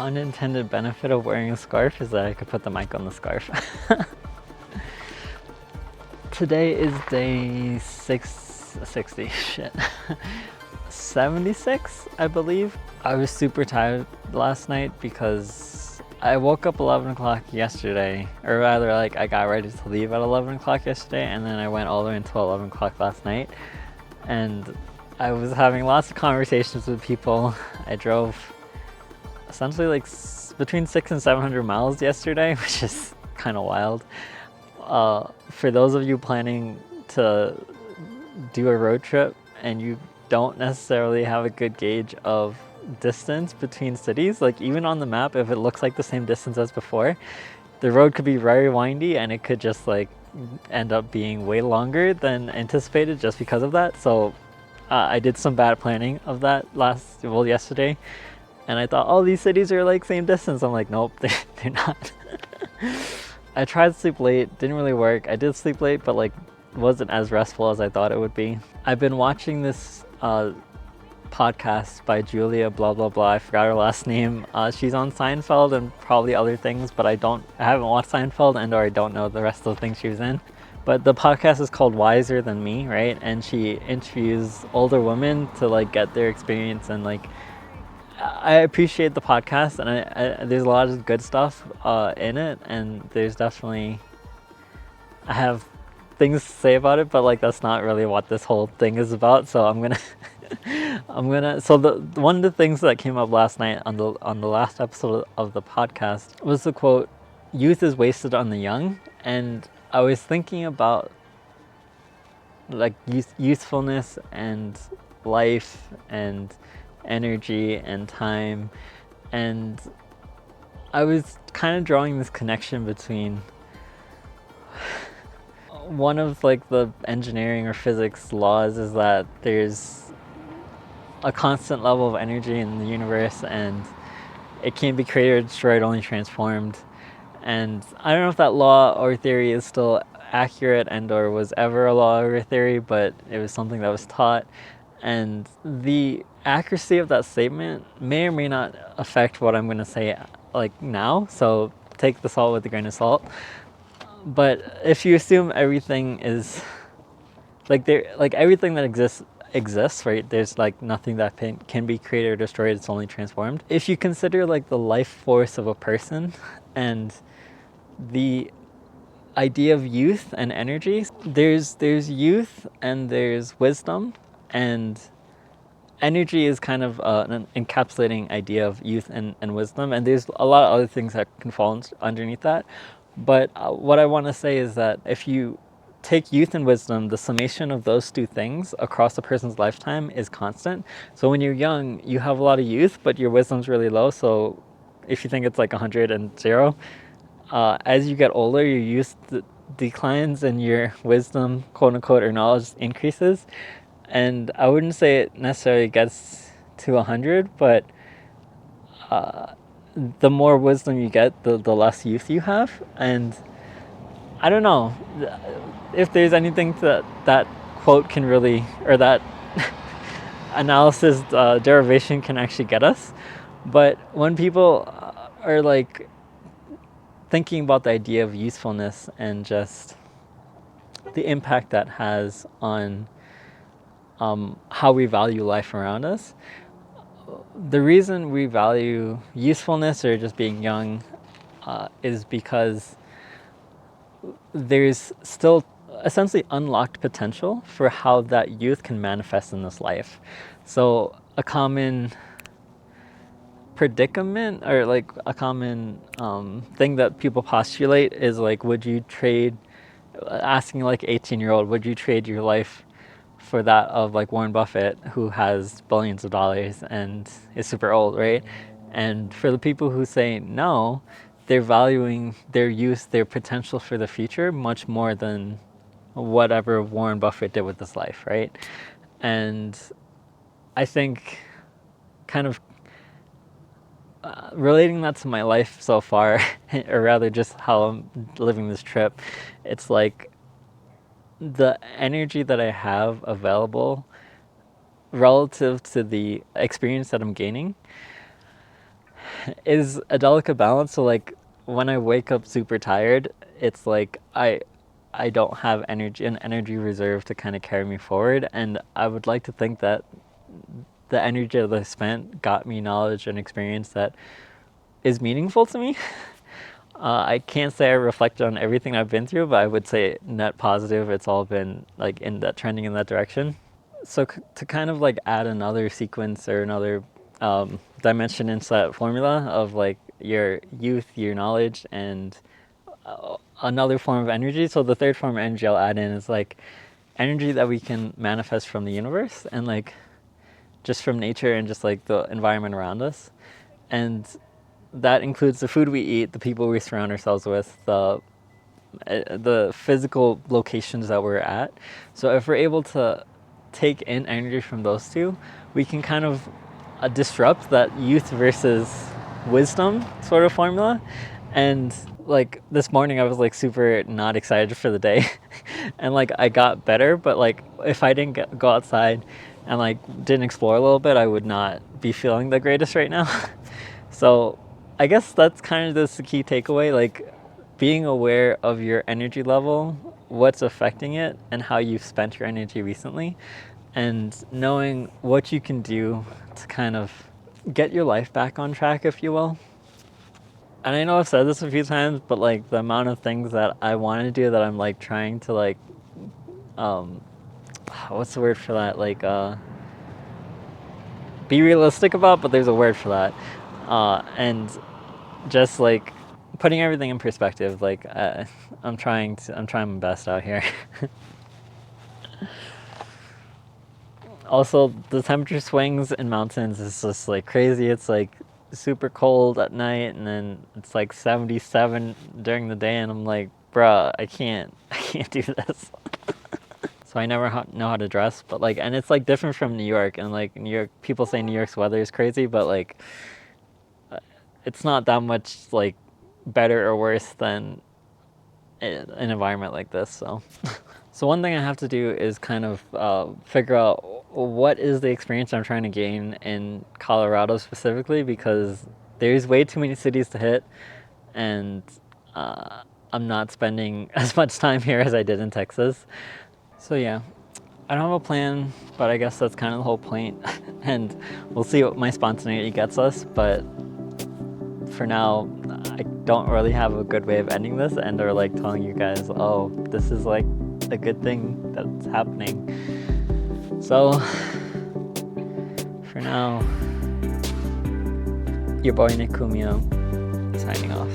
unintended benefit of wearing a scarf is that I could put the mic on the scarf. Today is day 60, shit. 76, I believe. I was super tired last night because I woke up 11 o'clock yesterday, or rather like I got ready to leave at 11 o'clock yesterday, and then I went all the way until 11 o'clock last night. And I was having lots of conversations with people. I drove essentially like between 600 and 700 miles yesterday, which is kind of wild. For those of you planning to do a road trip and you don't necessarily have a good gauge of distance between cities, like even on the map, if it looks like the same distance as before, the road could be very windy and it could just like end up being way longer than anticipated just because of that. So I did some bad planning of that yesterday, and I thought, oh, these cities are like same distance. I'm like, nope, they're not. I tried to sleep late, didn't really work. I did sleep late, but like wasn't as restful as I thought it would be. I've been watching this podcast by Julia blah blah blah. I forgot her last name. She's on Seinfeld and probably other things, but I haven't watched Seinfeld, and or I don't know the rest of the things she was in. But the podcast is called Wiser Than Me, right? And she interviews older women to like get their experience, and like I appreciate the podcast, and I there's a lot of good stuff in it, and there's definitely, I have things to say about it, but like that's not really what this whole thing is about. So I'm gonna so one of the things that came up last night on the last episode of the podcast was the quote, "Youth is wasted on the young." And I was thinking about like youthfulness and life and energy and time, and I was kind of drawing this connection between one of like the engineering or physics laws is that there's a constant level of energy in the universe, and it can't be created or destroyed, only transformed. And I don't know if that law or theory is still accurate and or was ever a law or a theory, but it was something that was taught. And the accuracy of that statement may or may not affect what I'm going to say like now, so take the salt with a grain of salt. But if you assume everything is like everything that exists, right? There's like nothing that can be created or destroyed, it's only transformed. If you consider like the life force of a person and the idea of youth and energy, there's youth and there's wisdom, and energy is kind of an encapsulating idea of youth and wisdom, and there's a lot of other things that can fall underneath that. But what I want to say is that if you take youth and wisdom, the summation of those two things across a person's lifetime is constant. So when you're young, you have a lot of youth, but your wisdom's really low. So if you think it's like 100 and 0, as you get older, your youth declines and your wisdom, quote unquote, or knowledge increases. And I wouldn't say it necessarily gets to 100, but the more wisdom you get, the less youth you have. And I don't know if there's anything that quote can really, or that analysis derivation can actually get us. But when people are like thinking about the idea of usefulness and just the impact that has on how we value life around us, the reason we value usefulness or just being young is because there's still essentially unlocked potential for how that youth can manifest in this life. So a common predicament, or like a common thing that people postulate is like, would you trade, asking like 18-year-old, would you trade your life for that of like Warren Buffett, who has billions of dollars and is super old, right? And for the people who say no, they're valuing their youth, their potential for the future, much more than whatever Warren Buffett did with his life, right? And I think kind of relating that to my life so far, or rather just how I'm living this trip, it's like the energy that I have available relative to the experience that I'm gaining is a delicate balance. So like when I wake up super tired, it's like I don't have an energy reserve to kind of carry me forward, and I would like to think that the energy that I spent got me knowledge and experience that is meaningful to me. I can't say I reflected on everything I've been through, but I would say net positive. It's all been like in that trending in that direction. So to kind of like add another sequence or another dimension into that formula of like your youth, your knowledge, and another form of energy. So the third form of energy I'll add in is like energy that we can manifest from the universe and like just from nature and just like the environment around us. And that includes the food we eat, the people we surround ourselves with, the physical locations that we're at. So if we're able to take in energy from those two, we can kind of disrupt that youth versus wisdom sort of formula. And like this morning I was like super not excited for the day and like I got better, but like if I didn't go outside and like didn't explore a little bit, I would not be feeling the greatest right now. So I guess that's kind of the key takeaway, like being aware of your energy level, what's affecting it, and how you've spent your energy recently, and knowing what you can do to kind of get your life back on track, if you will. And I know I've said this a few times, but like the amount of things that I want to do that I'm like trying to like, what's the word for that? Like, be realistic about, but there's a word for that. And just like putting everything in perspective, like I'm trying my best out here. Also, the temperature swings in mountains is just like crazy. It's like super cold at night, and then it's like 77 during the day, and I'm like, bruh, I can't do this. So I never know how to dress, but like, and it's like different from New York, and like New York, people say New York's weather is crazy, but like, it's not that much like better or worse than an environment like this. So one thing I have to do is kind of figure out what is the experience I'm trying to gain in Colorado specifically, because there's way too many cities to hit, and I'm not spending as much time here as I did in Texas. So yeah, I don't have a plan, but I guess that's kind of the whole point. And we'll see what my spontaneity gets us, but for now, I don't really have a good way of ending this and or like telling you guys, oh, this is like a good thing that's happening. So for now, your boy Nick Kumio signing off.